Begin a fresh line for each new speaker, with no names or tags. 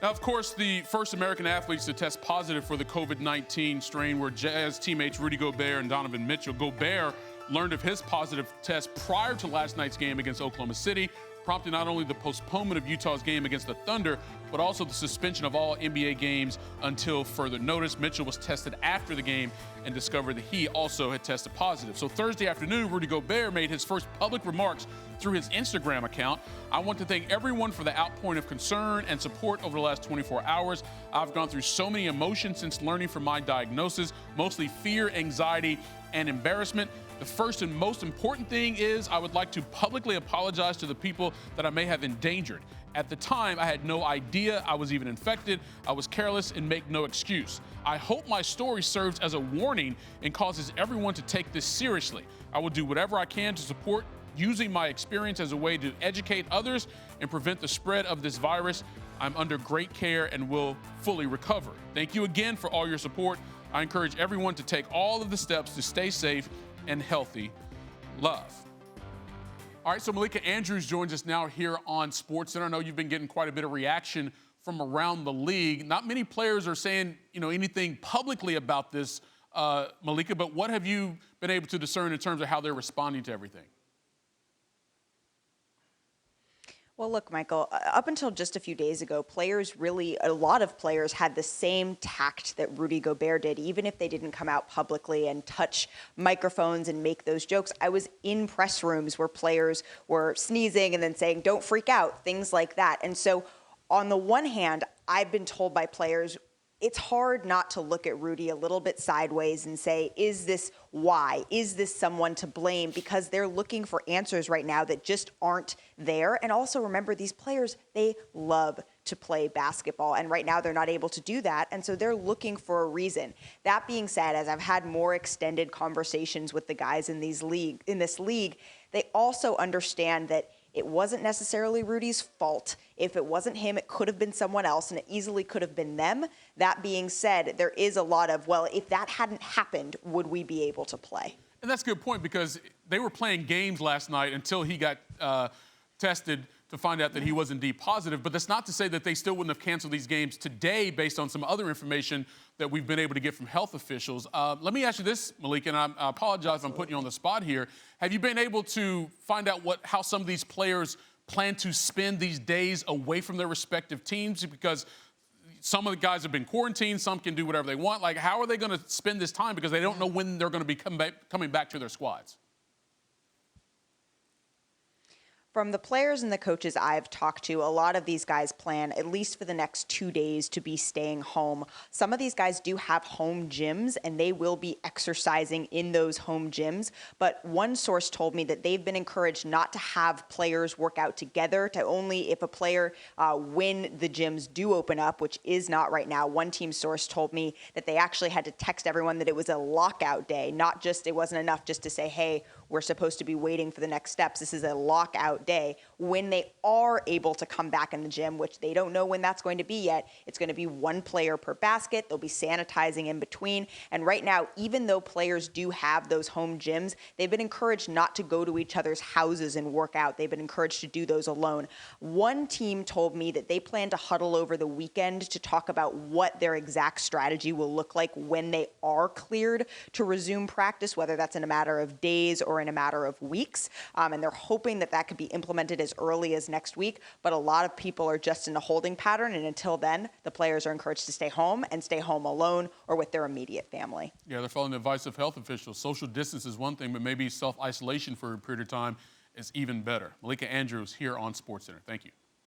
Now, of course, the first American athletes to test positive for the COVID-19 strain were Jazz teammates Rudy Gobert and Donovan Mitchell. Gobert learned of his positive test prior to last night's game against Oklahoma City, prompting not only the postponement of Utah's game against the Thunder, but also the suspension of all NBA games until further notice. Mitchell was tested after the game and discovered that he also had tested positive. So Thursday afternoon, Rudy Gobert made his first public remarks through his Instagram account. "I want to thank everyone for the outpouring of concern and support over the last 24 hours. I've gone through so many emotions since learning from my diagnosis, mostly fear, anxiety, and embarrassment. The first and most important thing is I would like to publicly apologize to the people that I may have endangered. At the time, I had no idea I was even infected. I was careless and make no excuse. I hope my story serves as a warning and causes everyone to take this seriously. I will do whatever I can to support using my experience as a way to educate others and prevent the spread of this virus. I'm under great care and will fully recover. Thank you again for all your support. I encourage everyone to take all of the steps to stay safe and healthy. Love." All right, so Malika Andrews joins us now here on SportsCenter. I know you've been getting quite a bit of reaction from around the league. Not many players are saying, anything publicly about this, Malika, but what have you been able to discern in terms of how they're responding to everything?
Well, look, Michael, up until just a few days ago, a lot of players had the same tact that Rudy Gobert did, even if they didn't come out publicly and touch microphones and make those jokes. I was in press rooms where players were sneezing and then saying, "Don't freak out," things like that. And so on the one hand, I've been told by players, it's hard not to look at Rudy a little bit sideways and say, is this why? Is this someone to blame? Because they're looking for answers right now that just aren't there. And also remember, these players, they love to play basketball. And right now they're not able to do that. And so they're looking for a reason. That being said, as I've had more extended conversations with the guys in this league, they also understand that it wasn't necessarily Rudy's fault. If it wasn't him, it could have been someone else, and it easily could have been them. That being said, there is a lot of, well, if that hadn't happened, would we be able to play?
And that's a good point, because they were playing games last night until he got tested to find out that he was indeed positive. But that's not to say that they still wouldn't have canceled these games today based on some other information that we've been able to get from health officials. Let me ask you this, Malika, and I apologize if I'm putting you on the spot here. Have you been able to find out how some of these players plan to spend these days away from their respective teams? Because some of the guys have been quarantined, some can do whatever they want. Like, how are they going to spend this time, because they don't know when they're going to be coming back to their squads?
From the players and the coaches I've talked to, a lot of these guys plan, at least for the next 2 days, to be staying home. Some of these guys do have home gyms, and they will be exercising in those home gyms. But one source told me that they've been encouraged not to have players work out together, to only if a player, when the gyms do open up, which is not right now. One team source told me that they actually had to text everyone that it was a lockout day, it wasn't enough just to say, hey, we're supposed to be waiting for the next steps. This is a lockout day. When they are able to come back in the gym, which they don't know when that's going to be yet, it's going to be one player per basket. They'll be sanitizing in between. And right now, even though players do have those home gyms, they've been encouraged not to go to each other's houses and work out. They've been encouraged to do those alone. One team told me that they plan to huddle over the weekend to talk about what their exact strategy will look like when they are cleared to resume practice, whether that's in a matter of days or in a matter of weeks. And they're hoping that could be implemented as early as next week. But a lot of people are just in a holding pattern. And until then, the players are encouraged to stay home and stay home alone or with their immediate family.
Yeah, they're following the advice of health officials. Social distance is one thing, but maybe self-isolation for a period of time is even better. Malika Andrews here on SportsCenter. Thank you.